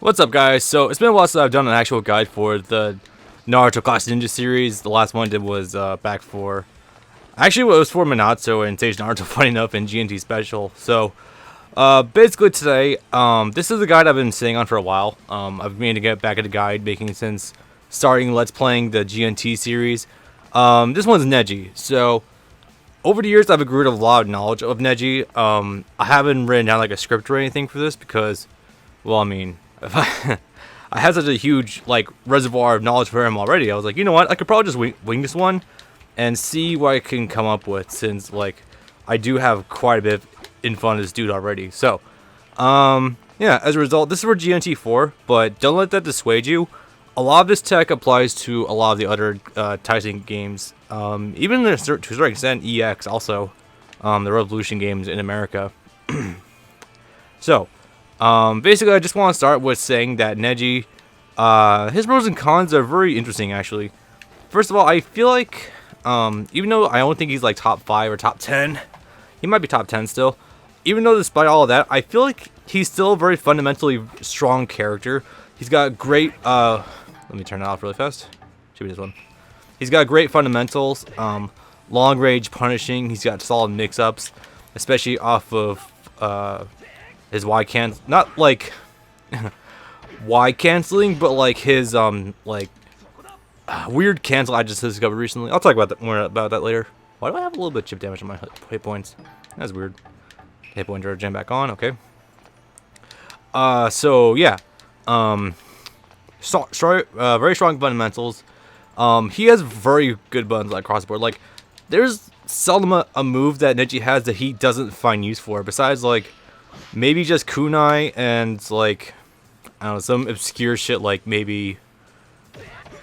What's up, guys? So it's been a while since I've done an actual guide for the Naruto Class Ninja series. The last one I did was back for... Actually, it was for Minato and Sage Naruto fighting up in GNT Special. So, basically today, this is a guide I've been sitting on for a while. I've been to get back at the guide, making since starting Let's Playing the GNT series. This one's Neji. So, over the years, I've accrued a lot of knowledge of Neji. I haven't written down like a script or anything for this because, well, I mean... I had such a huge reservoir of knowledge for him already. I was like, you know what? I could probably just wing this one and see what I can come up with, since I do have quite a bit of info on this dude already. So, yeah. As a result, this is for GNT 4, but don't let that dissuade you. A lot of this tech applies to a lot of the other Taisen games, even to a certain extent EX also, the Revolution games in America. So. Basically, I just want to start with saying that Neji, his pros and cons are very interesting, actually. First of all, I feel like, even though I don't think he's top 5 or top 10, he might be top 10 still. Even though despite all of that, I feel like he's still a very fundamentally strong character. He's got great, let me turn it off really fast. Should be this one. He's got great fundamentals, long range punishing. He's got solid mix-ups, especially off of, his Y not Y canceling, but his weird cancel I just discovered recently. I'll talk about that more about that later. Why do I have a little bit of chip damage on my hit points? That's weird. Hit point regen back on. Okay. So yeah. Very strong fundamentals. He has very good buttons across the board. There's seldom a move that Neji has that he doesn't find use for, besides maybe just kunai and I don't know, some obscure shit maybe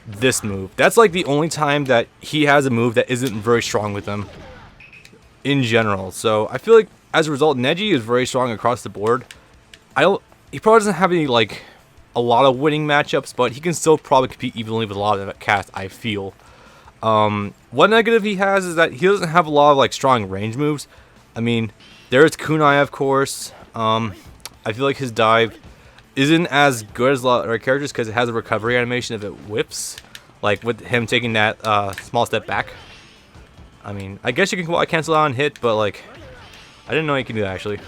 this move. That's the only time that he has a move that isn't very strong with him in general. So I feel like as a result, Neji is very strong across the board. He probably doesn't have any a lot of winning matchups, but he can still probably compete evenly with a lot of casts, I feel. One negative he has is that he doesn't have a lot of strong range moves. I mean, there's kunai, of course. I feel like his dive isn't as good as a lot of other characters because it has a recovery animation if it whiffs, with him taking that small step back. I mean, I guess you can cancel out and hit, but I didn't know you can do that actually.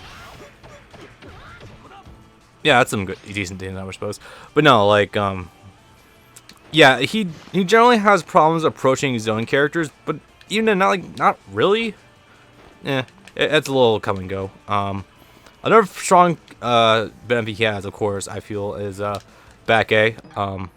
Yeah, that's some good, decent thing, I suppose. But no, yeah, he generally has problems approaching his own characters, but even then, not really. Yeah, it's a little come and go. Another strong benefit he has, of course, I feel, is back A. Don't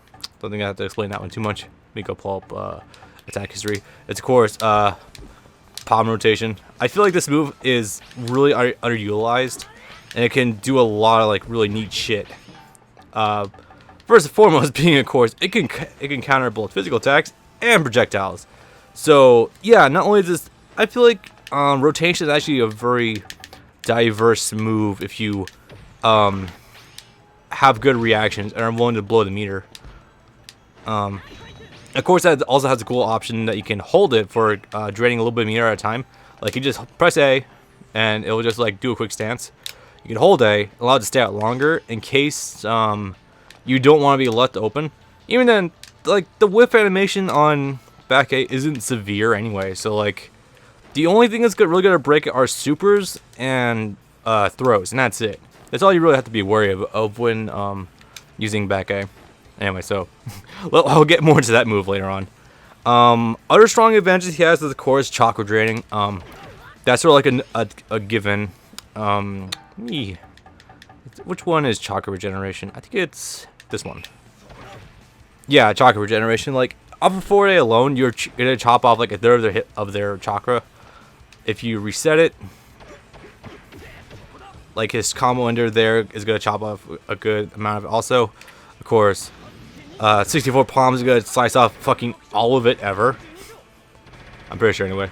think I have to explain that one too much. Let me go pull up attack history. It's, of course, palm rotation. I feel like this move is really underutilized, and it can do a lot of really neat shit. First and foremost, being, of course, it can counter both physical attacks and projectiles. So yeah, not only is this, I feel like rotation is actually a very diverse move if you have good reactions and are willing to blow the meter. Of course, that also has a cool option that you can hold it for draining a little bit of meter at a time. You just press A and it will just do a quick stance. You can hold A, allow it to stay out longer in case you don't want to be left open. Even then, the whiff animation on back A isn't severe anyway, so the only thing that's really gonna break it are supers and throws, and that's it. That's all you really have to be wary of when using back A. Anyway, so I'll get more into that move later on. Other strong advantages he has is, of course, chakra draining. That's sort of a given. Which one is chakra regeneration? I think it's this one. Yeah, chakra regeneration. Off of 4A alone, you're gonna chop off a third of their chakra. If you reset it, his combo ender there is going to chop off a good amount of it. Also, of course, 64 palms is going to slice off fucking all of it ever. I'm pretty sure anyway.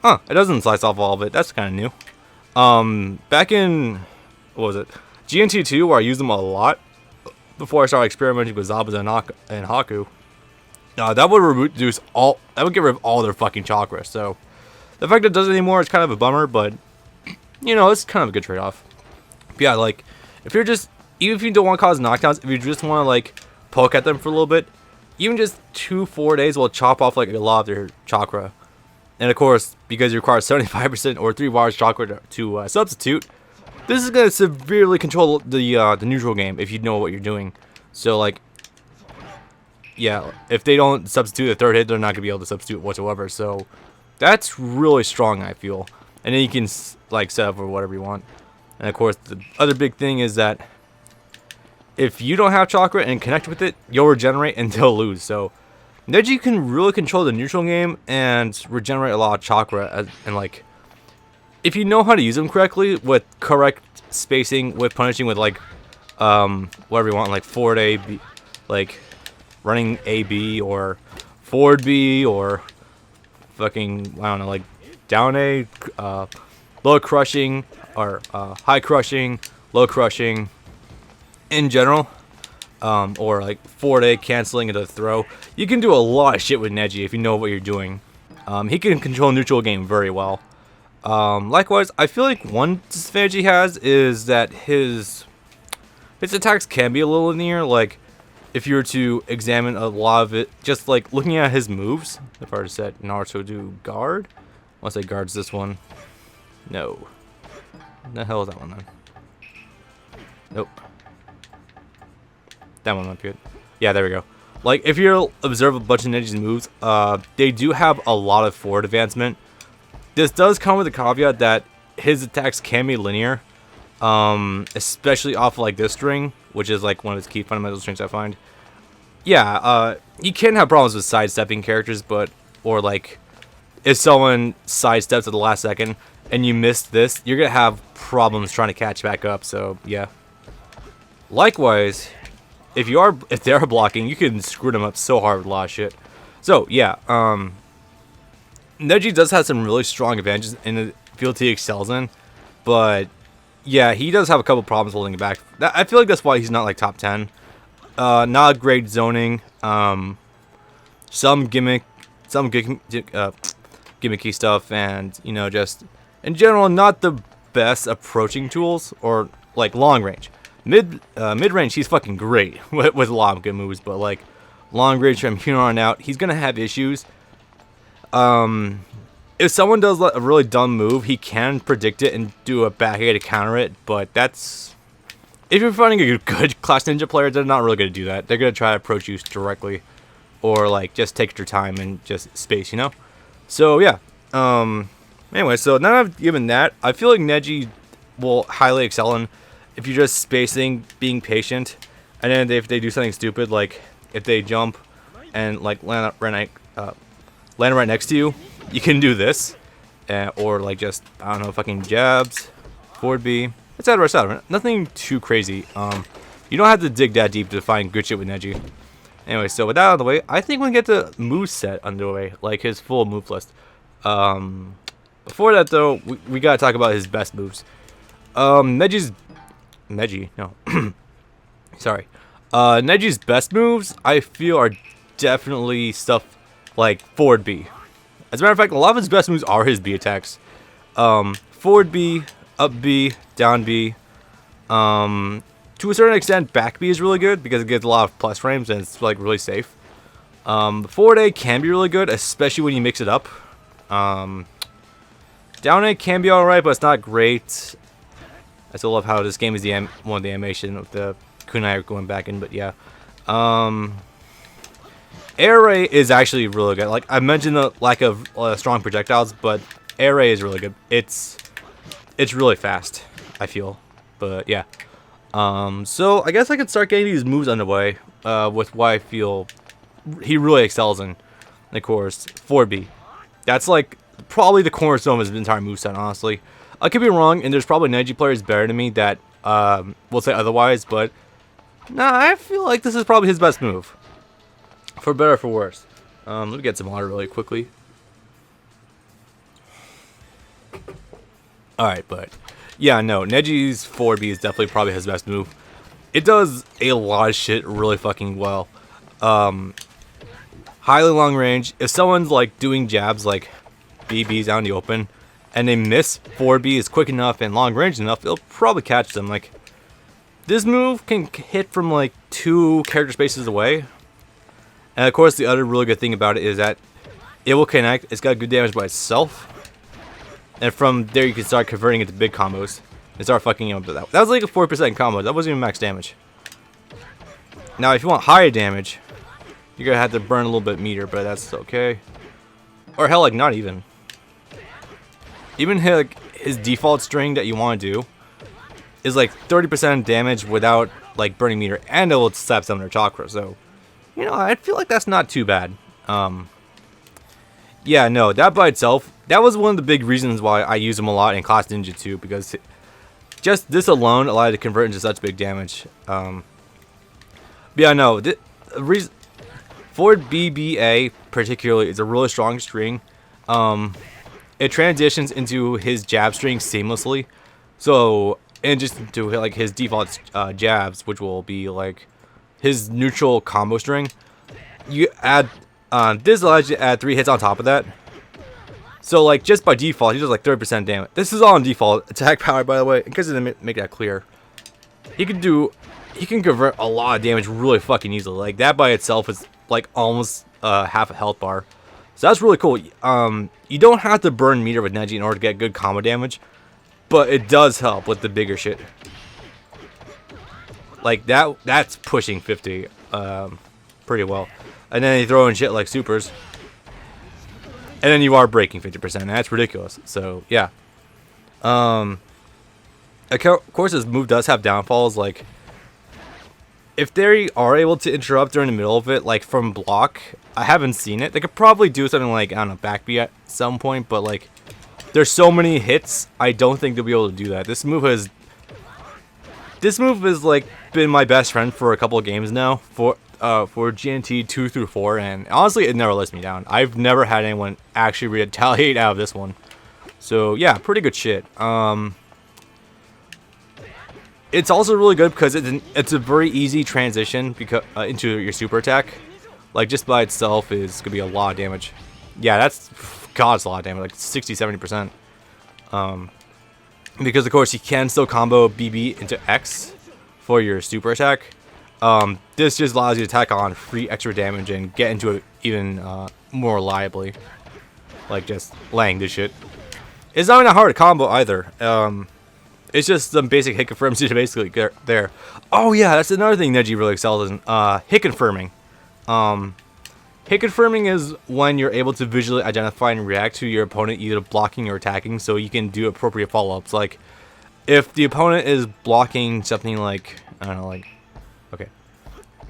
Huh, it doesn't slice off all of it. That's kind of new. Back in, what was it? GNT 2, where I used them a lot before I started experimenting with Zabuza and Haku. That would reduce all, that would get rid of all their fucking chakra, so... The fact that it doesn't anymore is kind of a bummer, but, you know, it's kind of a good trade-off. But yeah, if you're just even if you don't want to cause knockdowns, if you just want to like poke at them for a little bit, even just 2-4 days will chop off like a lot of their chakra. And of course, because you require 75% or 3 bars chakra to substitute, this is gonna severely control the neutral game if you know what you're doing. So like, yeah, if they don't substitute the third hit, they're not gonna be able to substitute whatsoever. So that's really strong, I feel. And then you can like set up for whatever you want. And of course, the other big thing is that if you don't have chakra and connect with it, you'll regenerate and they'll lose. So Neji can really control the neutral game and regenerate a lot of chakra. And like, if you know how to use them correctly with correct spacing, with punishing with like whatever you want, like forward A, B, like running A B or forward B or fucking I don't know, like down A, low crushing or high crushing, low crushing. In general, or like forward A canceling into the throw, you can do a lot of shit with Neji if you know what you're doing. He can control neutral game very well. Likewise, I feel like one disadvantage he has is that his attacks can be a little linear. Like if you were to examine a lot of it, just like looking at his moves. If I were to set Naruto do guard, unless I guards this one, no. What the hell is that one then? Nope. That one might be good. Yeah, there we go. Like, if you observe a bunch of Neji's moves, they do have a lot of forward advancement. This does come with the caveat that his attacks can be linear, especially off of, like, this string, which is, like, one of his key fundamental strings I find. Yeah, you can have problems with sidestepping characters, but, or, like, if someone sidesteps at the last second and you miss this, you're going to have problems trying to catch back up, so, yeah. Likewise, if they are blocking, you can screw them up so hard with a lot of shit. So yeah, Neji does have some really strong advantages in the field he excels in, but yeah, he does have a couple problems holding it back. I feel like that's why he's not like top 10. Not great zoning. Some gimmicky stuff, and you know, just in general, not the best approaching tools or like long range. Mid range, he's fucking great with a lot of good moves, but like long range from here on out, he's gonna have issues. If someone does a really dumb move, he can predict it and do a back A to counter it, but that's if you're finding a good Clash Ninja player, they're not really gonna do that. They're gonna try to approach you directly, or like just take your time and just space, you know. So yeah. Anyway, so now I've given that, I feel like Neji will highly excel in. If you're just spacing, being patient, and then if they do something stupid, like if they jump and like land right next to you, you can do this, or like just I don't know, fucking jabs, forward B, etc., etc. Nothing too crazy. You don't have to dig that deep to find good shit with Neji. Anyway, so with that out of the way, I think we can get the move set underway, like his full move list. Before that though, we gotta talk about his best moves. Neji's best moves, I feel, are definitely stuff like forward B. As a matter of fact, a lot of his best moves are his B attacks. Forward B, up B, down B. To a certain extent, back B is really good because it gives a lot of plus frames and it's like really safe. Forward A can be really good, especially when you mix it up. Down A can be alright, but it's not great. I still love how this game is one of the animation of the kunai going back in, but yeah. Air ray is actually really good. Like I mentioned, the lack of strong projectiles, but air ray is really good. It's really fast, I feel. But yeah. So I guess I could start getting these moves underway with what I feel he really excels in. Of course, 4B. That's like probably the cornerstone of his entire moveset, honestly. I could be wrong, and there's probably Neji players better than me that will say otherwise, but nah, I feel like this is probably his best move. For better or for worse. Let me get some water really quickly. Alright, but yeah, no, Neji's 4B is definitely probably his best move. It does a lot of shit really fucking well. Highly long range. If someone's like doing jabs like BBs out in the open, and they miss 4B is quick enough and long range enough, it'll probably catch them. Like, This move can hit from like 2 character spaces away. And of course, the other really good thing about it is that it will connect. It's got good damage by itself. And from there, you can start converting it to big combos and start fucking up with that. That was like a 4% combo. That wasn't even max damage. Now, if you want higher damage, you're going to have to burn a little bit meter, but that's okay. Or hell, like not even. Even his default string that you want to do is like 30% damage without like burning meter, and it will slap some of their chakra. So, you know, I feel like that's not too bad. Yeah, no, that by itself, that was one of the big reasons why I use them a lot in Class Ninja 2, because just this alone allowed it to convert into such big damage. But yeah, no, the reason for BBA particularly is a really strong string. It transitions into his jab string seamlessly. So, and just into like his default jabs, which will be like his neutral combo string. You add this allows you to add 3 hits on top of that. So like just by default, he does like 30% damage. This is all on default attack power, by the way, in case I didn't make that clear. He can convert a lot of damage really fucking easily. Like that by itself is like almost half a health bar. So that's really cool. You don't have to burn meter with Neji in order to get good combo damage, but it does help with the bigger shit. Like that's pushing 50 pretty well. And then you throw in shit like supers. And then you are breaking 50%. That's ridiculous. So, yeah. Of course, this move does have downfalls. Like, if they are able to interrupt during the middle of it, like from block, I haven't seen it. They could probably do something like, I don't know, backbeat at some point. But, like, there's so many hits, I don't think they'll be able to do that. This move has, like, been my best friend for a couple of games now. For GNT 2 through 4, and honestly, it never lets me down. I've never had anyone actually retaliate out of this one. So yeah, pretty good shit. It's also really good because it's a very easy transition into your super attack. Like just by itself is gonna be a lot of damage. Yeah, it's a lot of damage, like 60-70%. Because of course you can still combo BB into X for your super attack. This just allows you to attack on free extra damage and get into it even more reliably. Like just laying this shit. It's not even a hard combo either. It's just some basic hit confirms to basically get there. Oh yeah, that's another thing Neji really excels in. Hit confirming. Hit confirming is when you're able to visually identify and react to your opponent either blocking or attacking, so you can do appropriate follow-ups. Like, if the opponent is blocking something like, I don't know, like, okay.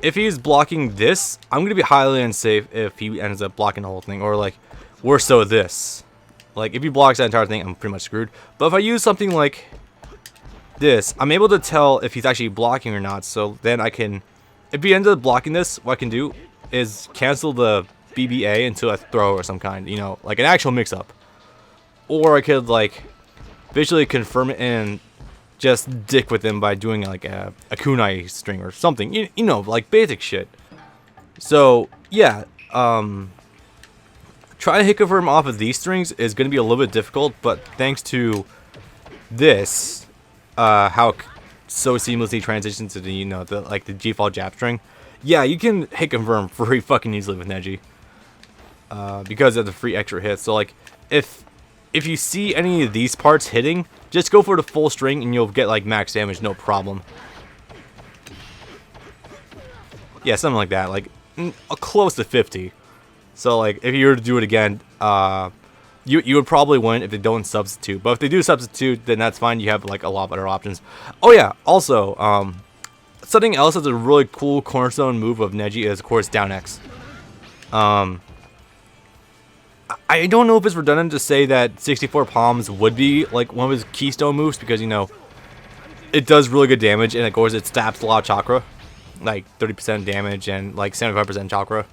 If he's blocking this, I'm going to be highly unsafe if he ends up blocking the whole thing. Or, like, worse so this. Like, if he blocks that entire thing, I'm pretty much screwed. But if I use something like this, I'm able to tell if he's actually blocking or not. So then I can, if he ends up blocking this, what I can do is cancel the BBA into a throw or some kind. You know, like an actual mix-up. Or I could, like, visually confirm it and just dick with him by doing like a kunai string or something, you know, like basic shit. So yeah, trying to hit confirm off of these strings is going to be a little bit difficult, but thanks to this, how so seamlessly transitions to the, you know, the default jab string, yeah, you can hit confirm pretty fucking easily with Neji, because of the free extra hits. So like if you see any of these parts hitting, just go for the full string and you'll get like max damage, no problem. Yeah, something like that, like close to 50. So like if you were to do it again, you would probably win if they don't substitute. But if they do substitute, then that's fine. You have like a lot better options. Oh yeah, also something else that's a really cool cornerstone move of Neji is of course down X. I don't know if it's redundant to say that 64 palms would be like one of his keystone moves, because, you know, it does really good damage, and of course it stabs a lot of chakra, like 30% damage and like 75% chakra.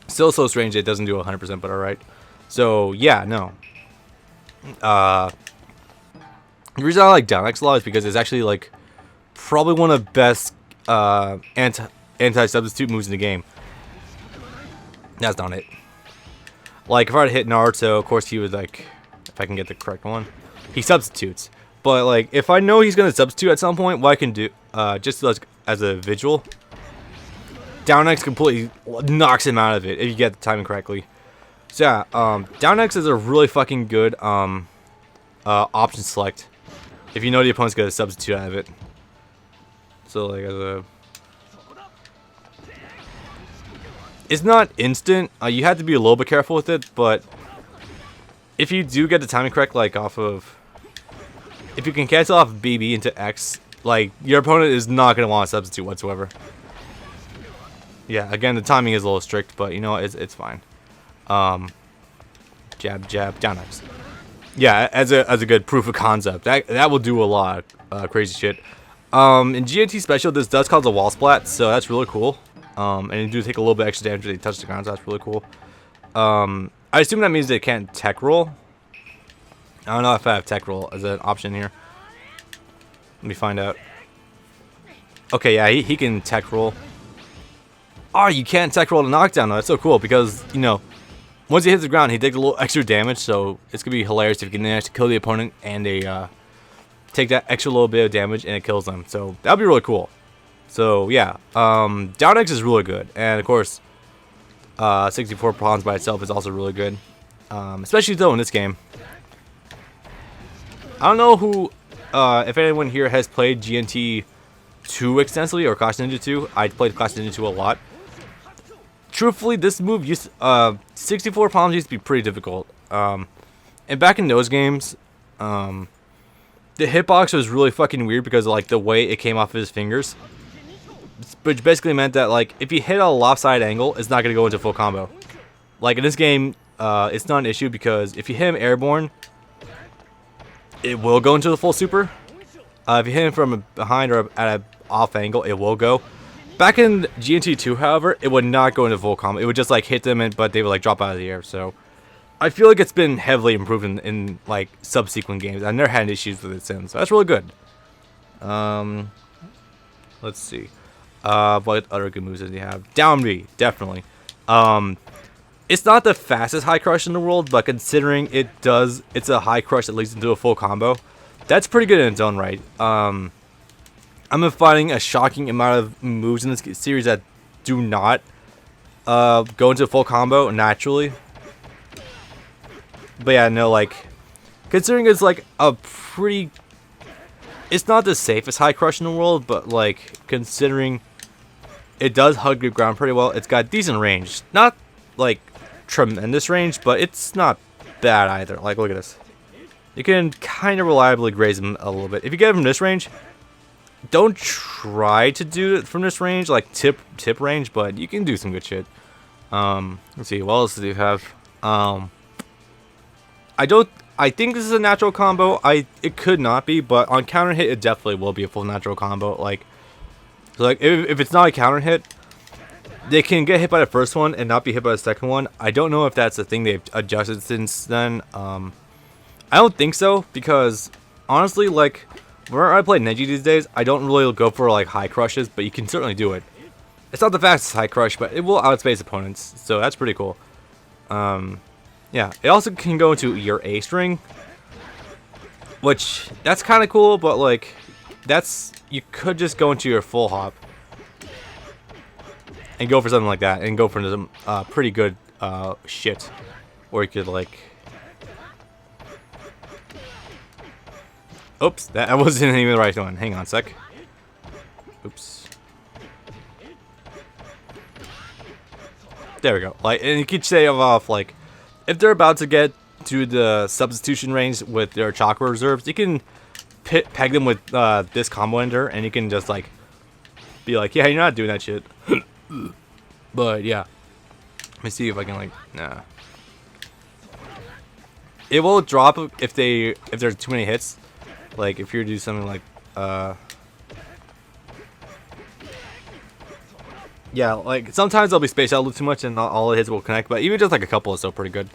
Still so strange it doesn't do 100%, but alright. So yeah, no. The reason I like down X a lot is because it's actually like probably one of the best anti-substitute moves in the game. That's not it. Like, if I were to hit Naruto, of course he would, like, if I can get the correct one, he substitutes. But like, if I know he's gonna substitute at some point, what I can do, just as a visual, down X completely knocks him out of it if you get the timing correctly. So yeah, down X is a really fucking good option select if you know the opponent's gonna substitute out of it. So like as a, it's not instant. You have to be a little bit careful with it, but if you do get the timing correct, like off of, if you can cancel off BB into X, like your opponent is not gonna want to substitute whatsoever. Yeah, again the timing is a little strict, but you know it's fine. Jab, jab, down X. Yeah, as a good proof of concept, that will do a lot of crazy shit. In GNT special, this does cause a wall splat, so that's really cool. And you do take a little bit extra damage when they touch the ground, so that's really cool. I assume that means they can't tech roll. I don't know if I have tech roll as an option here. Let me find out. Okay, yeah, he can tech roll. Oh, you can't tech roll to knockdown though. That's so cool because, you know, once he hits the ground, he takes a little extra damage, so it's gonna be hilarious if you can actually kill the opponent and they take that extra little bit of damage and it kills them. So that'd be really cool. So yeah, down X is really good, and of course, 64 pawns by itself is also really good, especially though in this game. I don't know who, if anyone here has played GNT 2 extensively or Clash Ninja 2. I played Clash Ninja 2 a lot. Truthfully, this move used 64 palms used to be pretty difficult. And back in those games, the hitbox was really fucking weird because of like the way it came off of his fingers, which basically meant that like if you hit a lopsided angle, it's not gonna go into full combo. Like in this game, it's not an issue because if you hit him airborne, it will go into the full super. If you hit him from behind or at an off angle, it will go. Back in GNT 2, however, it would not go into full combo. It would just like hit them, but they would like drop out of the air. So I feel like it's been heavily improved in like subsequent games. I've never had issues with it since. So that's really good. Let's see. What other good moves does he have? Down B, definitely. It's not the fastest high crush in the world, but considering it's a high crush that leads into a full combo, that's pretty good in its own right. I'm finding a shocking amount of moves in this series that do not go into full combo naturally. But yeah, no, like, considering it's like a pretty, it's not the safest high crush in the world, but like, considering it does hug the ground pretty well, it's got decent range. Not like tremendous range, but it's not bad either. Like, look at this. You can kind of reliably graze him a little bit. If you get him from this range, don't try to do it from this range, like tip range, but you can do some good shit. Let's see, what else do you have? I think this is a natural combo. It could not be, but on counter hit, it definitely will be a full natural combo. Like if it's not a counter hit, they can get hit by the first one and not be hit by the second one. I don't know if that's a thing they've adjusted since then. I don't think so, because honestly, like, whenever I play Neji these days, I don't really go for like high crushes, but you can certainly do it. It's not the fastest high crush, but it will outspace opponents, so that's pretty cool. Yeah, it also can go into your A string, which that's kind of cool, but like you could just go into your full hop and go for something like that, and go for some pretty good shit, or you could like. Oops, that wasn't even the right one. Hang on a sec. Oops. There we go. Like, and you could say off like, if they're about to get to the substitution range with their chakra reserves, you can peg them with this combo ender, and you can just like be like, yeah, you're not doing that shit. But yeah, let me see if I can like, nah. It will drop if there's too many hits. Like if you do something like yeah, like sometimes they'll be spaced out a little too much and not all the hits will connect, but even just like a couple is still pretty good.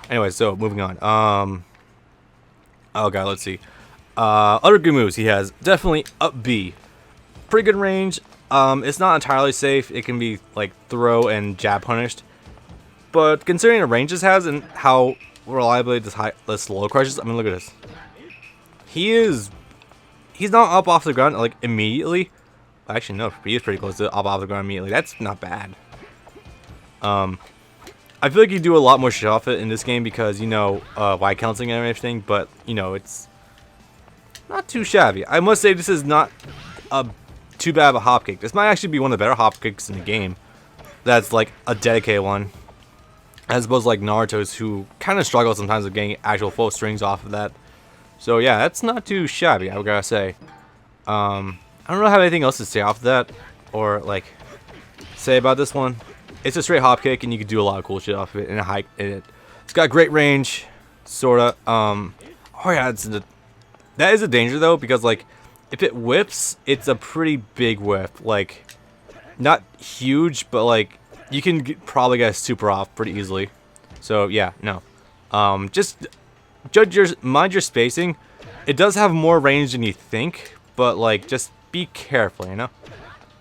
Anyway, so moving on. Oh god, let's see. Other good moves he has, definitely up B. Pretty good range. It's not entirely safe. It can be like throw and jab punished. But considering the ranges has and how reliably this low crushes, I mean look at this. He is he's not up off the ground like immediately. Actually, no, he is pretty close to up off the ground immediately. That's not bad. I feel like you do a lot more shit off it in this game because, you know, wide counseling and everything, but, you know, it's not too shabby. I must say this is not too bad of a hop kick. This might actually be one of the better hop kicks in the game. That's like a dedicated one. As opposed to like Naruto's, who kind of struggle sometimes with getting actual full strings off of that. So yeah, that's not too shabby, I gotta say. I don't really have anything else to say off of that, or like say about this one. It's a straight hop kick, and you can do a lot of cool shit off of it. And it's got great range, sorta. Oh yeah, that is a danger though, because like if it whips, it's a pretty big whip. Like not huge, but like you can probably get a super off pretty easily. So yeah, no. Just mind your spacing. It does have more range than you think, but like just be careful, you know.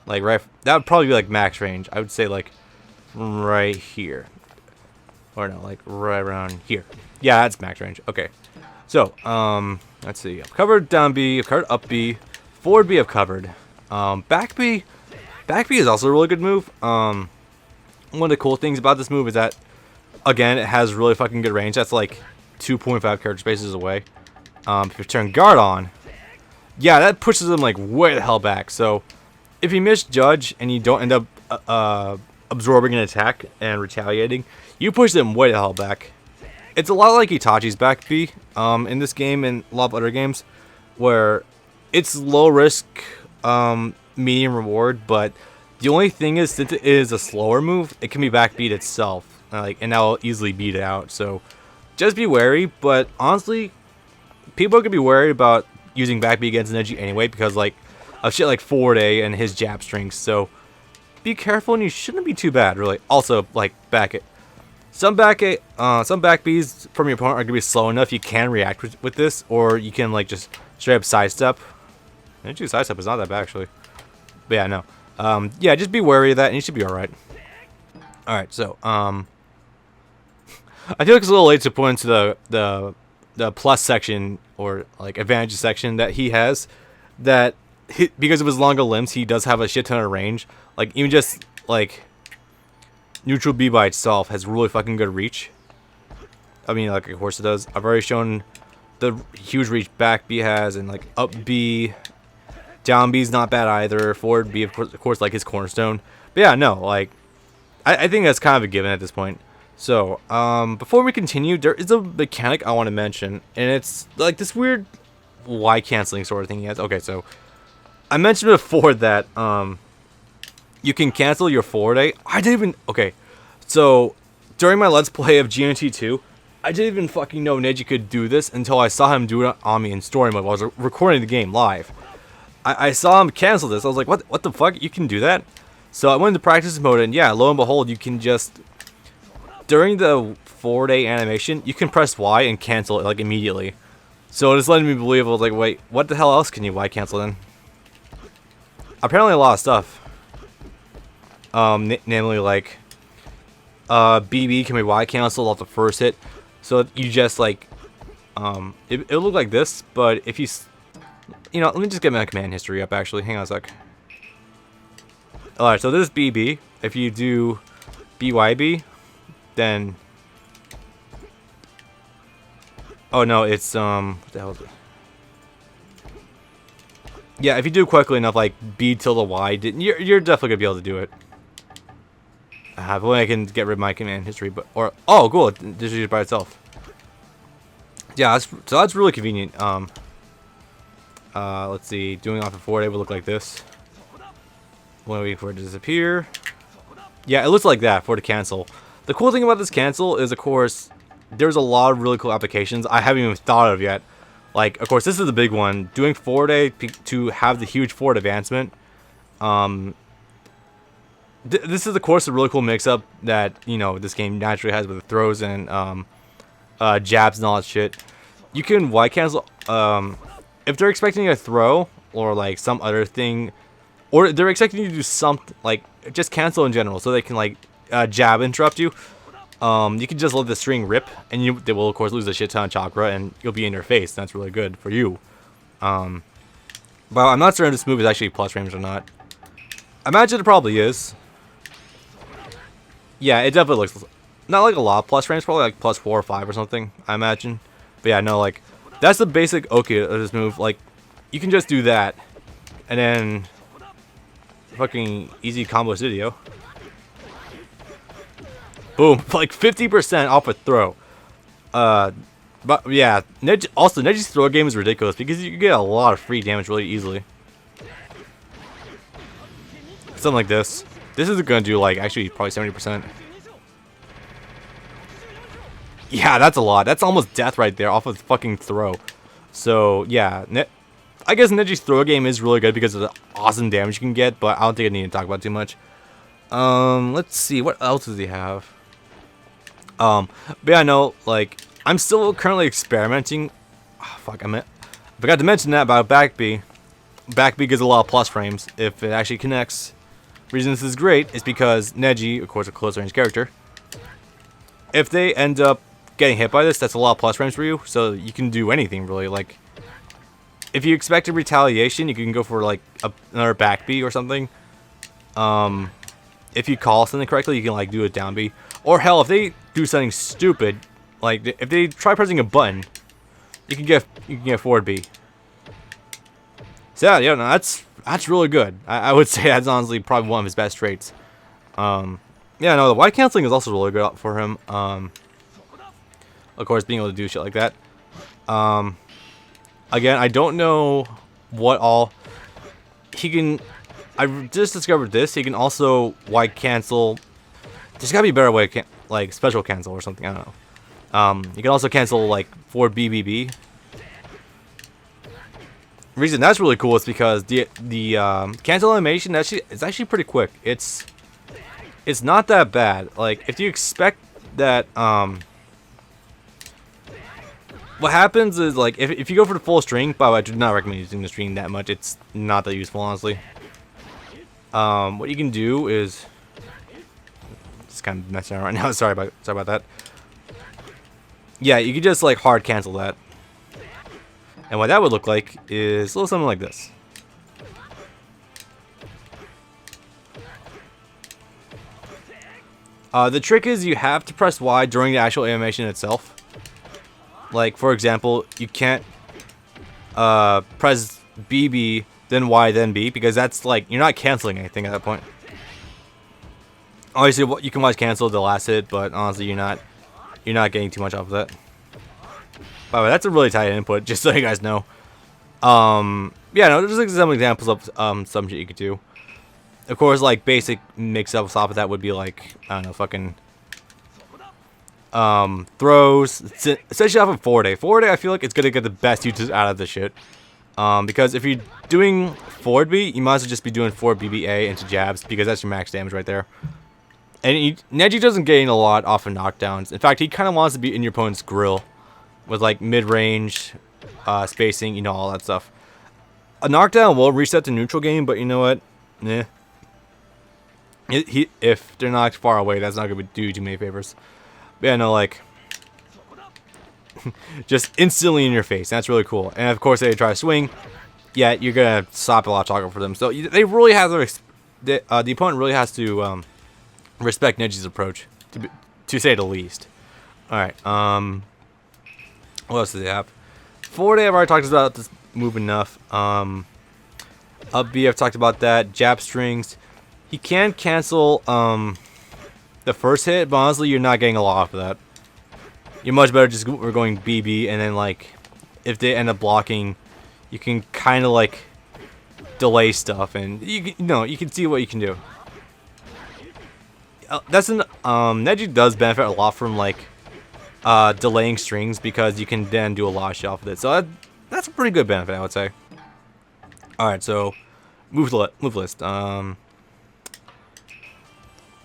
Like that would probably be like max range. I would say like right here, or no, like right around here. Yeah, that's max range. Okay. So let's see. I've covered down B. I've covered up B. Forward B. I've covered. Back B. Back B is also a really good move. One of the cool things about this move is that, again, it has really fucking good range. That's like 2.5 character spaces away. If you turn guard on, yeah, that pushes them like way the hell back. So if you misjudge and you don't end up absorbing an attack and retaliating, you push them way the hell back. It's a lot like Itachi's back B in this game and a lot of other games, where it's low risk, medium reward, but the only thing is, since it is a slower move, it can be backbeat itself, and that'll easily beat it out. So just be wary. But honestly, people could be worried about using backbeat against Neji anyway, because like of shit like forward A and his jab strings. So be careful, and you shouldn't be too bad, really. Also, like back it. Some back Bs from your opponent are gonna be slow enough you can react with this, or you can like just straight up sidestep. Neji sidestep is not that bad actually. But yeah, no. Yeah, just be wary of that, and you should be all right. All right, so I feel like it's a little late to put into the plus section, or like advantage section that he has. That because of his longer limbs, he does have a shit ton of range. Like even just like neutral B by itself has really fucking good reach. I mean, like of course it does. I've already shown the huge reach back B has, and like up B. Down B's not bad either. Forward B, of course, like his cornerstone. But yeah, no, like I think that's kind of a given at this point. So before we continue, there is a mechanic I want to mention, and it's like this weird Y canceling sort of thing he has. Okay, so I mentioned before that you can cancel your forward A. I didn't even. Okay, so during my Let's Play of GNT 2, I didn't even fucking know Neji could do this until I saw him do it on me in story mode while I was recording the game live. I saw him cancel this. I was like, what the fuck? You can do that? So I went into practice mode, and yeah, lo and behold, you can just, during the forward A animation, you can press Y and cancel it like immediately. So it's letting me believe. I was like, wait, what the hell else can you Y cancel then? Apparently a lot of stuff. Namely like BB can be Y canceled off the first hit. So you just like it'll look like this, but if you know, let me just get my command history up, actually. Hang on a sec. Alright, so this is BB. If you do BYB, then... Oh, no, it's, what the hell is it? Yeah, if you do quickly enough, like B tilde Y, you're definitely going to be able to do it. If only I can get rid of my command history, but... Oh, cool, this is by itself. Yeah, so that's really convenient. Let's see, doing off the forward A would look like this. When we wait for it to disappear. Yeah, it looks like that for it to cancel. The cool thing about this cancel is, of course, there's a lot of really cool applications I haven't even thought of yet. Like, of course, this is the big one. Doing forward A to have the huge forward advancement. This is, of course, a really cool mix-up that, you know, this game naturally has with throws and jabs and all that shit. You can Y cancel... if they're expecting a throw or like some other thing, or they're expecting you to do something like just cancel in general, so they can like jab interrupt you. You can just let the string rip, and they will of course lose a shit ton of chakra, and you'll be in their face. That's really good for you. But I'm not certain if this move is actually plus frames or not. I imagine it probably is. Yeah, it definitely looks not like a lot of plus frames, probably like plus 4 or 5 or something, I imagine. But yeah, no, like that's the basic okay of this move. Like you can just do that, and then fucking easy combo video. Boom, like 50% off a throw. But yeah, Neji's throw game is ridiculous because you can get a lot of free damage really easily. Something like this. This is gonna do like actually probably 70%. Yeah, that's a lot. That's almost death right there off of the fucking throw. So yeah, I guess Neji's throw game is really good because of the awesome damage you can get, but I don't think I need to talk about it too much. Let's see, what else does he have? But yeah, no, like I'm still currently experimenting. Oh, fuck, I forgot to mention that about back B. Back B gives a lot of plus frames if it actually connects. Reason this is great is because Neji, of course, a close range character. If they end up getting hit by this, that's a lot of plus frames for you. So you can do anything really. Like, if you expect a retaliation, you can go for like another back B or something. If you call something correctly, you can like do a down B. Or hell, if they do something stupid, like if they try pressing a button, you can get forward B. So yeah, no, that's really good. I would say that's honestly probably one of his best traits. Yeah, no, the Y canceling is also really good for him. Of course, being able to do shit like that. Again, I don't know what all he can. I just discovered this. He can also Y cancel. There's gotta be a better way to like special cancel or something. I don't know. You can also cancel like for BBB. The reason that's really cool is because the cancel animation is actually pretty quick. It's not that bad. Like if you expect that what happens is like if you go for the full string, by the way, I do not recommend using the string that much. It's not that useful, honestly. What you can do is just kind of messing around right now. Sorry about that. Yeah, you can just like hard cancel that. And what that would look like is a little something like this. The trick is you have to press Y during the actual animation itself. Like, for example, you can't press BB, then Y, then B, because that's like, you're not canceling anything at that point. Obviously, you can watch cancel the last hit, but honestly, you're not getting too much off of that. By the way, that's a really tight input, just so you guys know. Yeah, no, there's like some examples of some shit you could do. Of course, like basic mix-up on top of that would be like, I don't know, fucking throws, especially off of forward A. Forward A, I feel like it's gonna get the best uses out of this shit. Because if you're doing forward B, you might as well just be doing forward BBA into jabs, because that's your max damage right there. And Neji doesn't gain a lot off of knockdowns. In fact, he kind of wants to be in your opponent's grill with like mid-range spacing, you know, all that stuff. A knockdown will reset the neutral game, but you know what? Nah. If they're knocked far away, that's not going to do too many favors. But yeah, no, like, just instantly in your face. That's really cool. And of course, they try to swing. Yeah, you're going to stop a lot of target for them. So they really have the opponent really has to respect Neji's approach, to say the least. Alright, what else do they have? Forward A, I've already talked about this move enough. Up B, I've talked about that. Jab strings. He can cancel the first hit, but honestly, you're not getting a lot off of that. You're much better just going BB, and then like, if they end up blocking, you can kind of like delay stuff, and you can see what you can do. Neji does benefit a lot from like delaying strings, because you can then do a lot of shit off of it. So that's a pretty good benefit, I would say. Alright, so move list.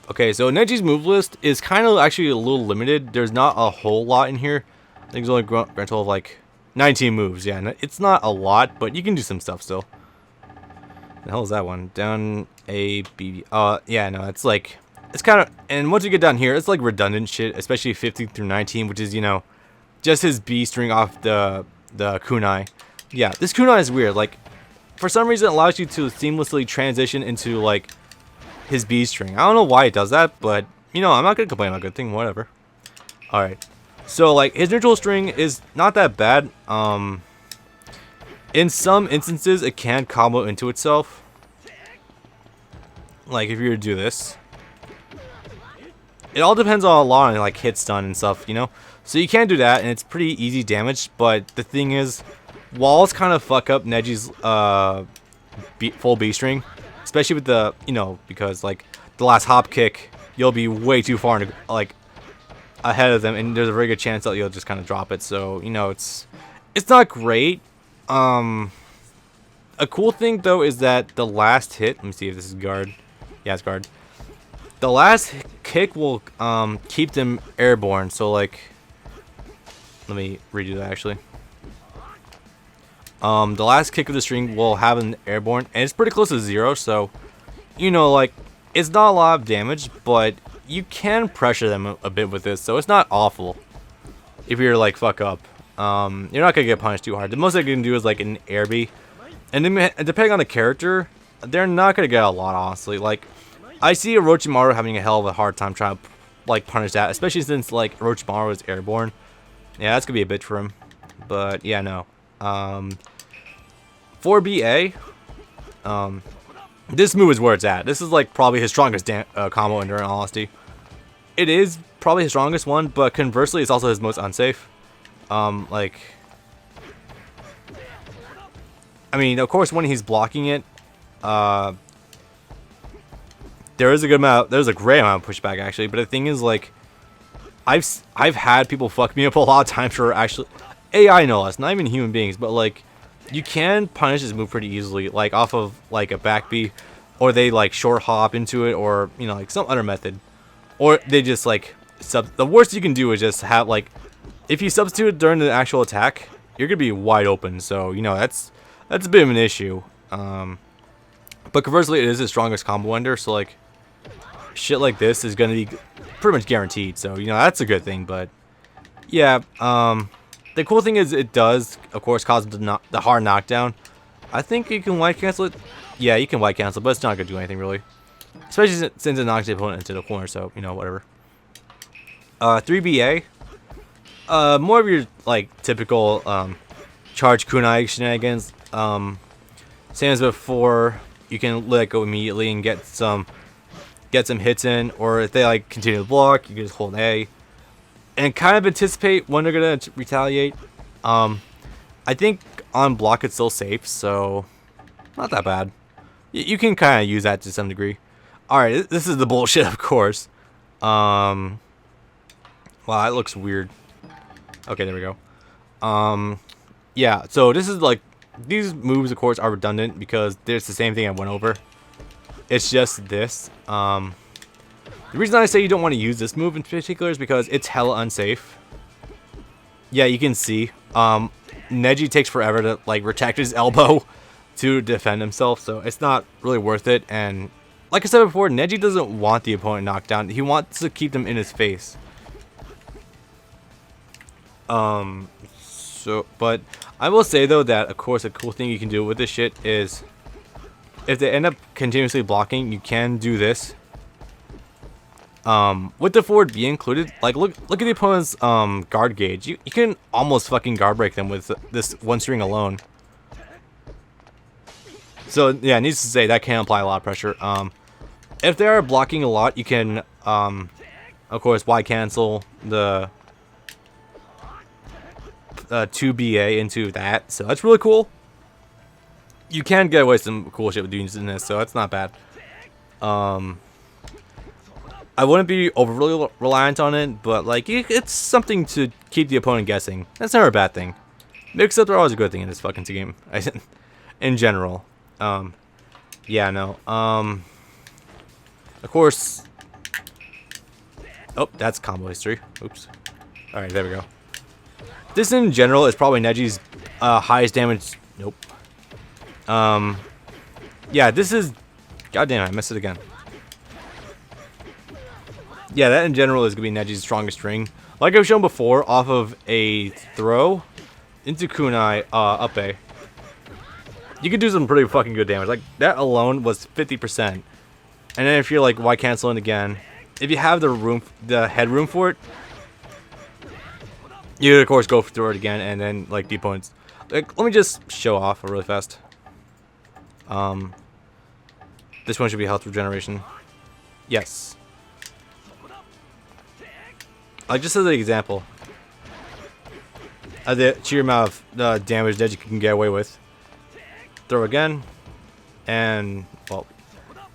Okay, so Neji's move list is kind of actually a little limited. There's not a whole lot in here. I think it's only grand total of like 19 moves. Yeah, it's not a lot, but you can do some stuff still. The hell is that one? Down A, B. Yeah, no, it's like, it's kind of, and once you get down here, it's like redundant shit, especially 15 through 19, which is, you know, just his B string off the kunai. Yeah, this kunai is weird. Like, for some reason, it allows you to seamlessly transition into, like, his B string. I don't know why it does that, but, you know, I'm not going to complain about a good thing, whatever. Alright. So, like, his neutral string is not that bad. In some instances, it can combo into itself. Like, if you were to do this. It all depends on a lot on, like, hit stun and stuff, you know? So you can do that, and it's pretty easy damage, but the thing is, walls kind of fuck up Neji's full B string, especially with the, you know, because like the last hop kick, you'll be way too far, like, ahead of them, and there's a very good chance that you'll just kind of drop it. So, you know, it's not great. A cool thing though is that the last hit, let me see if this is guard. Yeah, it's guard. The last kick will keep them airborne. So like, let me redo that actually. The last kick of the string will have an airborne, and it's pretty close to 0, so, you know, like, it's not a lot of damage, but you can pressure them a bit with this, so it's not awful if you're, like, fuck up. You're not gonna get punished too hard. The most they can do is, like, an air B, and then, depending on the character, they're not gonna get a lot, honestly. Like, I see Orochimaru having a hell of a hard time trying to, like, punish that, especially since, like, Orochimaru is airborne. Yeah, that's gonna be a bitch for him, but, yeah, no. For BA, this move is where it's at. This is like probably his strongest combo in all honesty. It is probably his strongest one, but conversely, it's also his most unsafe. Like, I mean, of course, when he's blocking it, there's a great amount of pushback actually. But the thing is, like, I've had people fuck me up a lot of times for actually AI no less, not even human beings, but like. You can punish this move pretty easily, like off of like a back B, or they like short hop into it, or you know, like some other method, or they just like the worst you can do is just have like, if you substitute it during the actual attack, you're gonna be wide open. So you know that's a bit of an issue. But conversely, it is the strongest combo ender, so like shit like this is gonna be pretty much guaranteed. So you know that's a good thing. But yeah, the cool thing is it does, of course, cause the hard knockdown. I think you can white cancel it. Yeah, you can white cancel, but it's not going to do anything really. Especially since it knocks the opponent into the corner, so, you know, whatever. 3BA. More of your, like, typical charge kunai shenanigans. Same as before, you can let it go immediately and get some hits in. Or if they, like, continue to block, you can just hold A. And kind of anticipate when they're gonna retaliate. I think on block it's still safe, so not that bad. You can kind of use that to some degree. All right, this is the bullshit, of course. Wow, that looks weird. Okay, there we go. Yeah, so this is like these moves, of course, are redundant because there's the same thing I went over. It's just this. The reason I say you don't want to use this move in particular is because it's hella unsafe. Yeah, you can see. Neji takes forever to like retract his elbow to defend himself, so it's not really worth it. And like I said before, Neji doesn't want the opponent knocked down. He wants to keep them in his face. But I will say though that of course a cool thing you can do with this shit is if they end up continuously blocking, you can do this. With the forward B included, like look at the opponent's guard gauge. You can almost fucking guard break them with this one string alone. So yeah, needless to say that can apply a lot of pressure. If they are blocking a lot, you can of course Y cancel the 2BA into that. So that's really cool. You can get away with some cool shit with doing this, so that's not bad. I wouldn't be overly reliant on it, but like it's something to keep the opponent guessing. That's never a bad thing. Mix-ups are always a good thing in this fucking game, in general. Yeah, no. Of course. Oh, that's combo history. Oops. All right, there we go. This in general is probably Neji's highest damage. Nope. Yeah, this is. Goddamn, I missed it again. Yeah, that in general is going to be Neji's strongest string. Like I've shown before, off of a throw into kunai, up A. you could do some pretty fucking good damage. Like, that alone was 50%. And then if you're like, why cancel it again? If you have the headroom for it, you could, of course, go through it again, and then, like, the opponents... Like, let me just show off really fast. This one should be health regeneration. Yes. Like, just as an example. The sheer amount of damage that you can get away with. Throw again. And, well,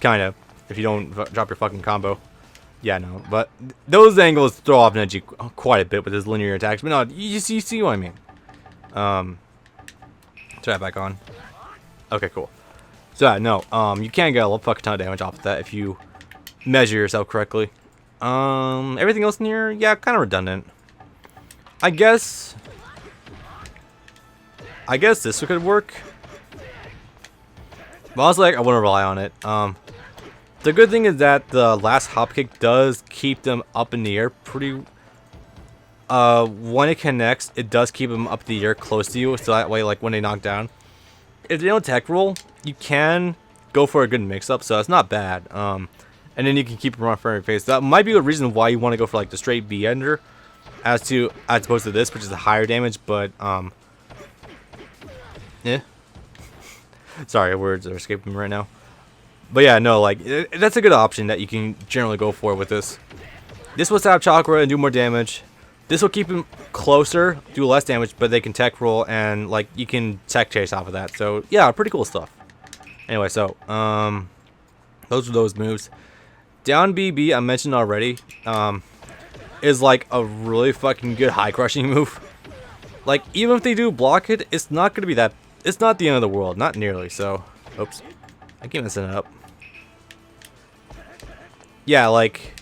kind of. If you don't drop your fucking combo. Yeah, no. But those angles throw off Neji quite a bit with his linear attacks. But no, you see what I mean. Turn that back on. Okay, cool. So, yeah, no. You can get a fucking ton of damage off of that if you measure yourself correctly. Everything else in here, yeah, kind of redundant. I guess this could work. But honestly, like, I wouldn't rely on it. The good thing is that the last hop kick does keep them up in the air pretty... when it connects, it does keep them up in the air close to you, so that way, like, when they knock down. If they don't tech roll, you can go for a good mix-up, so it's not bad. And then you can keep them on front of your face. That might be a reason why you want to go for, like, the straight B-ender as opposed to this, which is a higher damage, but, yeah. Sorry, words are escaping me right now. But yeah, no, like, that's a good option that you can generally go for with this. This will stab chakra and do more damage. This will keep him closer, do less damage, but they can tech roll and, like, you can tech chase off of that. So, yeah, pretty cool stuff. Anyway, so, those are those moves. Down BB, I mentioned already, is, like, a really fucking good high crushing move. Like, even if they do block it, it's not going to be that, it's not the end of the world, not nearly, so, oops. I keep messing it up. Yeah, like,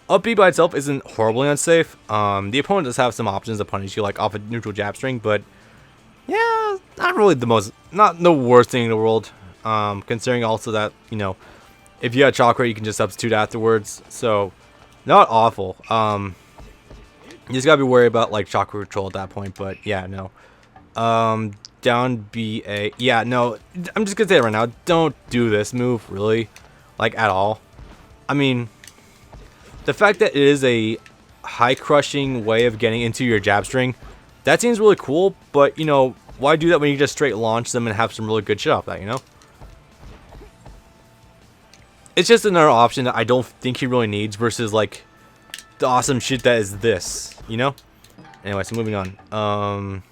up B by itself isn't horribly unsafe. The opponent does have some options to punish you, like off a neutral jab string, but yeah, not really not the worst thing in the world. Considering also that, you know, if you had chakra, you can just substitute afterwards, so not awful. You just gotta be worried about like chakra control at that point, but yeah, no. Down BA, yeah, no. I'm just gonna say it right now. Don't do this move, really, like at all. I mean, the fact that it is a high crushing way of getting into your jab string, that seems really cool, but you know, why do that when you just straight launch them and have some really good shit off that, you know? It's just another option that I don't think he really needs versus like the awesome shit that is this, you know? Anyway, so moving on.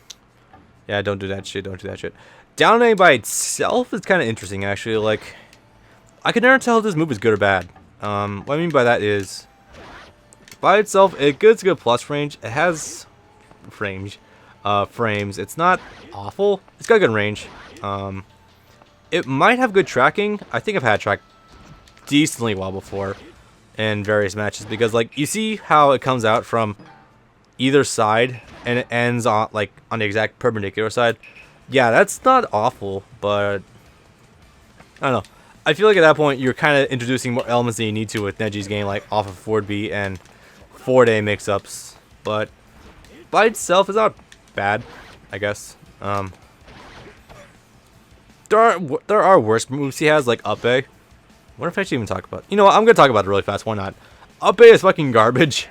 Yeah, don't do that shit, don't do that shit. Down A by itself is kind of interesting, actually. Like, I can never tell if this move is good or bad. What I mean by that is, by itself, it's good plus range. It has frames. It's not awful. It's got good range. It might have good tracking. I think I've had track decently well before in various matches because, like, you see how it comes out from either side and it ends on like on the exact perpendicular side. Yeah, that's not awful, but I don't know. I feel like at that point you're kind of introducing more elements than you need to with Neji's game, like off of forward B and forward A mix-ups. But by itself is not bad, I guess. There are worse moves he has, like up A. What if I should even talk about? You know what? I'm gonna talk about it really fast. Why not? Up A is fucking garbage.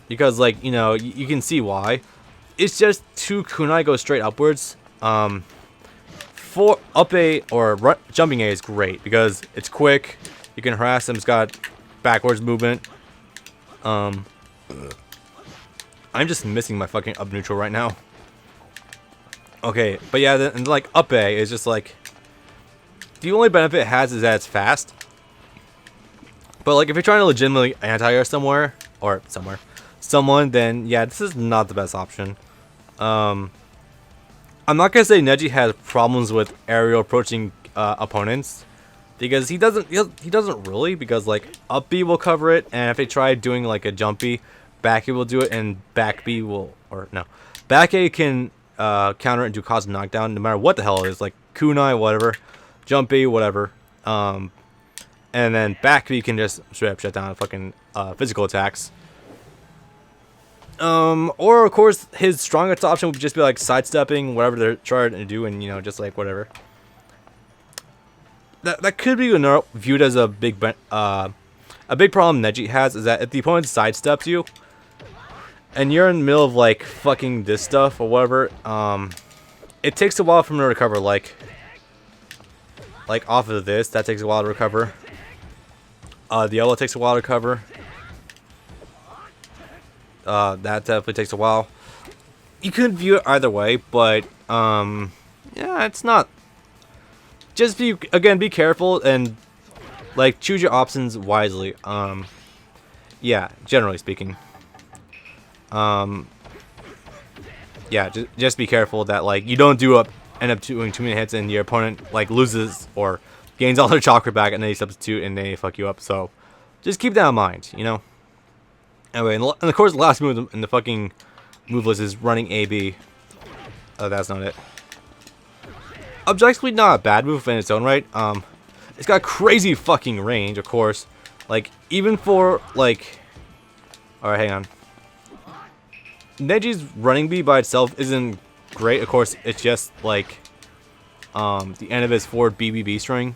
Because, like, you know, you can see why. It's just 2 kunai go straight upwards. For up A or jumping A is great because it's quick. You can harass them. It's got backwards movement. I'm just missing my fucking up neutral right now. Okay, but yeah, then like up A is just like the only benefit it has is that it's fast. But like if you're trying to legitimately anti-air someone, then yeah, this is not the best option. I'm not gonna say Neji has problems with aerial approaching opponents because he doesn't really, because like up B will cover it, and if they try doing like a jump B, back A will do it, and back B will, or no, back A can counter it and do cause a knockdown no matter what the hell it is, like kunai, whatever, jump B, whatever. And then back B can just straight up shut down fucking physical attacks. Or of course his strongest option would just be like sidestepping whatever they're trying to do, and you know, just like whatever. that could be viewed as a big problem Neji has, is that if the opponent sidesteps you and you're in the middle of like fucking this stuff or whatever, it takes a while for him to recover. Like off of this, that takes a while to recover. The yellow takes a while to recover. That definitely takes a while. You could view it either way, but yeah, it's not. Just be careful and like choose your options wisely. Yeah, generally speaking. Yeah, just be careful that like you don't end up doing too many hits and your opponent like loses or gains all their chakra back and then they substitute and they fuck you up. So just keep that in mind, you know. Anyway, and of course the last move in the fucking move list is running AB. Oh, that's not it. Objectively not a bad move in its own right. It's got crazy fucking range, of course. Like even for like, all right, hang on. Neji's running B by itself isn't great. Of course, it's just like the end of his forward BBB string.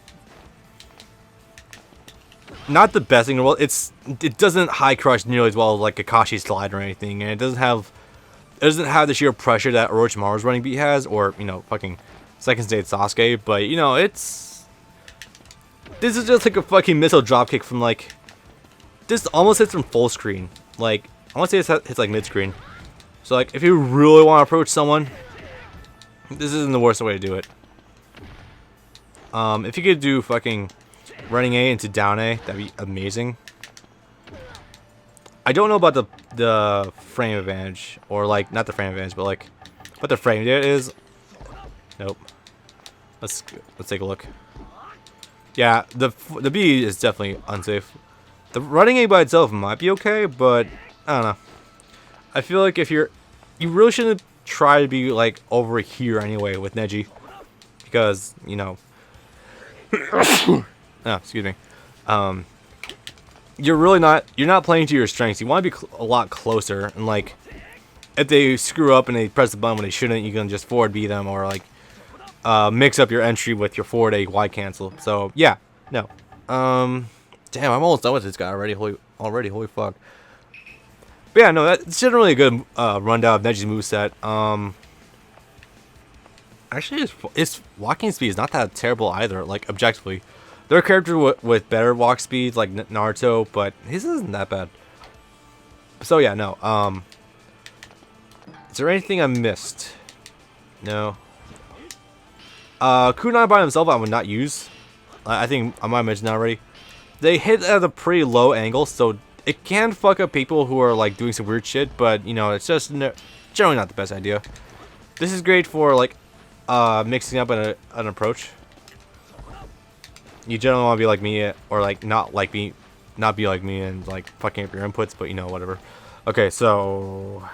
Not the best thing in the world. It doesn't high crush nearly as well as like Kakashi's slide or anything, and it doesn't have the sheer pressure that Orochimaru's running B has, or you know, fucking second stage Sasuke. But you know, this is just like a fucking missile dropkick from like this almost hits from full screen. Like I want to say it hits like mid screen. So like if you really want to approach someone, this isn't the worst way to do it. If you could do fucking running A into down A, that'd be amazing. I don't know about the frame advantage, or like not the frame advantage, but like what the frame there is. Nope. Let's take a look. Yeah, the B is definitely unsafe. The running A by itself might be okay, but I don't know. I feel like if you really shouldn't try to be like over here anyway with Neji, because you know. Oh, excuse me. You're not playing to your strengths. You want to be a lot closer, and like if they screw up and they press the button when they shouldn't, you can just forward B them or like mix up your entry with your forward A Y cancel. So yeah, no. Damn, I'm almost done with this guy already. Holy fuck. But yeah, no, that's generally a good rundown of Neji's moveset. Actually, his walking speed is not that terrible either. Like objectively, there are characters with better walk speeds like Naruto, but his isn't that bad. So yeah, no. Is there anything I missed? No. Kunai by himself I would not use. I think I might have mentioned that already. They hit at a pretty low angle, so it can fuck up people who are like doing some weird shit, but you know, it's just generally not the best idea. This is great for like mixing up an approach. You generally want to be like me, or like not be like me and like fucking up your inputs, but you know, whatever. Okay, so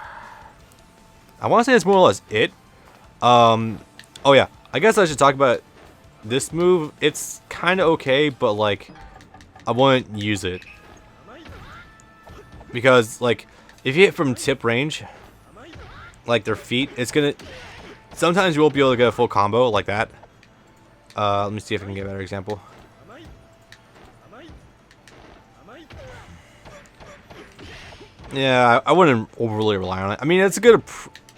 I want to say that's more or less it. Oh yeah, I guess I should talk about this move. It's kind of okay, but like I wouldn't use it because like if you hit from tip range, like their feet, it's gonna. Sometimes you won't be able to get a full combo like that. Let me see if I can get a better example. Yeah, I wouldn't overly rely on it. I mean, it's a good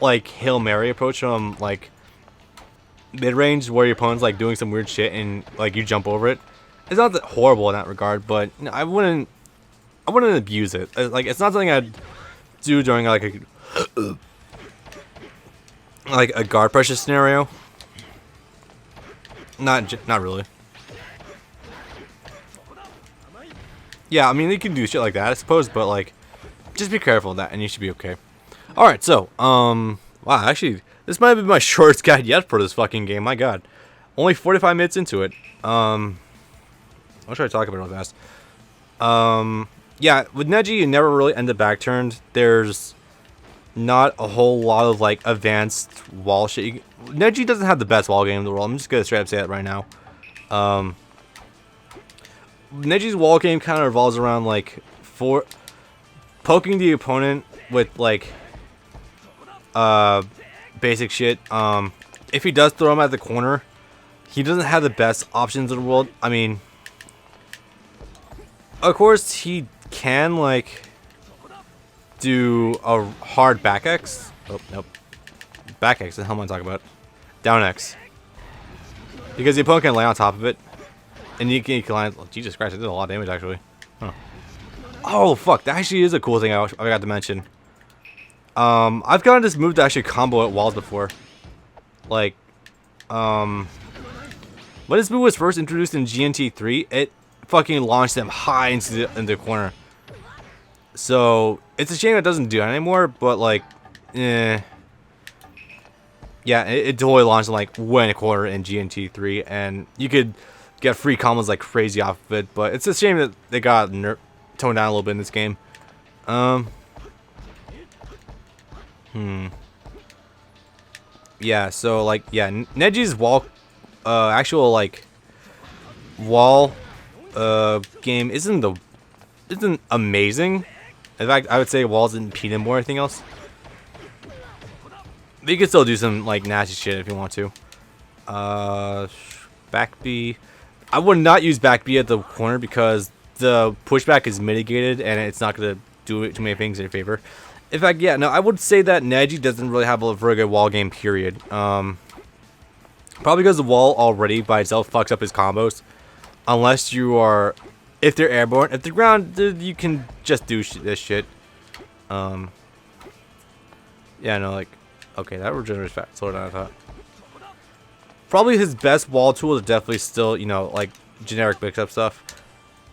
like Hail Mary approach from like mid range where your opponent's like doing some weird shit and like you jump over it. It's not that horrible in that regard, but you know, I wouldn't abuse it. Like it's not something I'd do during like a guard pressure scenario. Not really. Yeah, I mean you can do shit like that, I suppose, but like just be careful of that and you should be okay. Alright, so wow, actually this might have been my shortest guide yet for this fucking game. My god. Only 45 minutes into it. I'll try to talk about it real fast. Yeah, with Neji you never really end up back turned. There's not a whole lot of like advanced wall shit. Neji doesn't have the best wall game in the world. I'm just gonna straight up say that right now. Neji's wall game kind of revolves around like poking the opponent with like basic shit. If he does throw him at the corner, he doesn't have the best options in the world. I mean, of course he can like do a hard back X. Oh nope, back X. The hell am I talking about? Down X. Because the opponent can lay on top of it, and you can land. Oh, Jesus Christ, it did a lot of damage actually. Huh. Oh fuck, that actually is a cool thing I forgot to mention. I've gotten this move to actually combo at walls before. Like, when this move was first introduced in GNT3, it fucking launched them high into the corner. So it's a shame it doesn't do that anymore. But like, yeah, it totally launched them like way in a corner in GNT3, and you could get free combos like crazy off of it. But it's a shame that they got toned down a little bit in this game. Yeah, so like, yeah, Neji's wall, actual like wall, game isn't amazing. In fact, I would say walls didn't impede him more than anything else. But you can still do some like nasty shit if you want to. Back B. I would not use back B at the corner because the pushback is mitigated and it's not gonna do too many things in your favor. In fact, yeah, no, I would say that Neji doesn't really have a very good wall game, period. Probably because the wall already by itself fucks up his combos. Unless you are, if they're airborne, if they're ground, you can just do this shit. Yeah, no, like, okay, that regenerates fast, slower than I thought. Probably his best wall tool is definitely still, you know, like, generic mix-up stuff.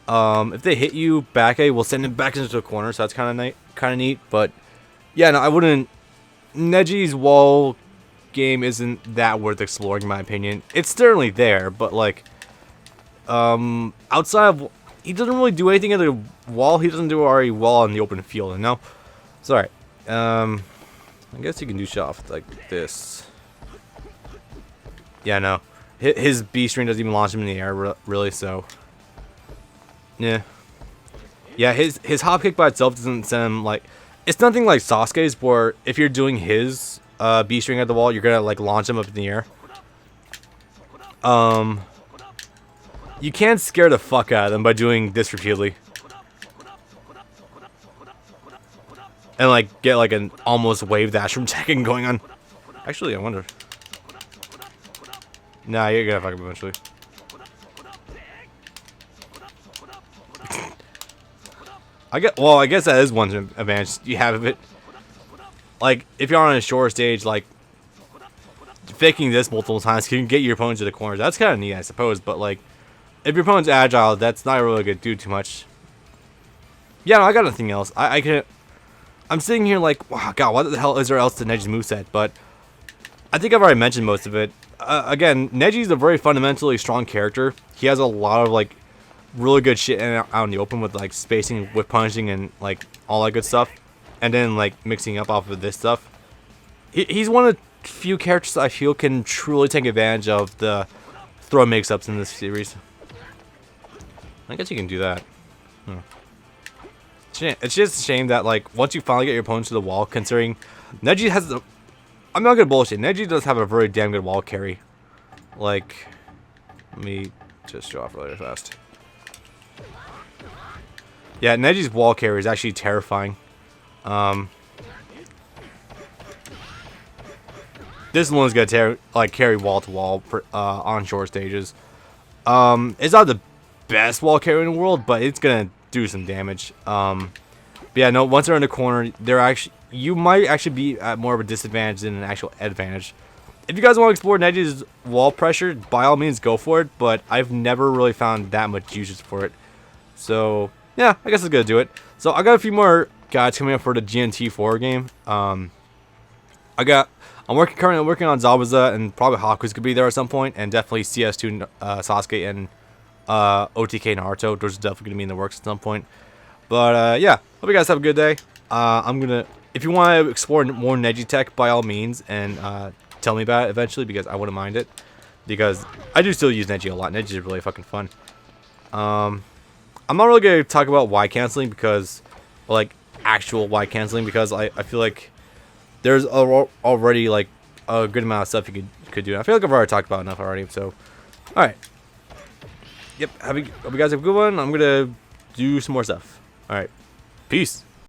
If they hit you, back A will send him back into the corner, so that's kind of neat, but yeah, no, I wouldn't. Neji's wall game isn't that worth exploring, in my opinion. It's certainly there, but like, outside of, he doesn't really do anything at the wall. He doesn't do already wall on the open field, you know. It's alright. I guess you can do shit off like this. Yeah, no, his B string doesn't even launch him in the air, really. So, yeah. Yeah, his hop kick by itself doesn't send him like, it's nothing like Sasuke's where if you're doing his B string at the wall, you're gonna like launch him up in the air. You can scare the fuck out of them by doing this repeatedly. And like get like an almost wave dash from Tekken going on. Actually, I wonder. Nah, you're gonna fuck him eventually. I guess that is one advantage you have of it. Like, if you're on a short stage, like, faking this multiple times can get your opponent to the corners. That's kind of neat, I suppose, but, like, if your opponent's agile, that's not really gonna do too much. Yeah, no, I got nothing else. I'm sitting here like, wow, God, what the hell is there else to Neji's moveset? But I think I've already mentioned most of it. Again, Neji's a very fundamentally strong character. He has a lot of, like, really good shit out in the open with like spacing, with punching, and like all that good stuff, and then like mixing up off of this stuff. He's one of the few characters I feel can truly take advantage of the throw mix-ups in this series. I guess you can do that. It's just a shame that like once you finally get your opponent to the wall, considering Neji has the, I'm not gonna bullshit, Neji does have a very damn good wall carry. Like, let me just show off really fast. Yeah, Neji's wall carry is actually terrifying. This one's gonna carry wall to wall on short stages. It's not the best wall carry in the world, but it's gonna do some damage. But yeah, no. Once they're in the corner, you might actually be at more of a disadvantage than an actual advantage. If you guys want to explore Neji's wall pressure, by all means go for it. But I've never really found that much uses for it. So yeah, I guess it's gonna do it. So I got a few more guides coming up for the GNT4 game. I'm currently working on Zabuza, and probably Haku's could be there at some point, and definitely CS2 Sasuke and OTK Naruto. Those are definitely gonna be in the works at some point. But yeah, hope you guys have a good day. If you want to explore more Neji tech, by all means, and tell me about it eventually, because I wouldn't mind it. Because I do still use Neji a lot. Neji is really fucking fun. I'm not really going to talk about Y canceling because, like, actual Y canceling, because I feel like there's already, like, a good amount of stuff you could do. I feel like I've already talked about enough already, so All right. Yep. Hope you guys have a good one. I'm gonna do some more stuff. All right. Peace.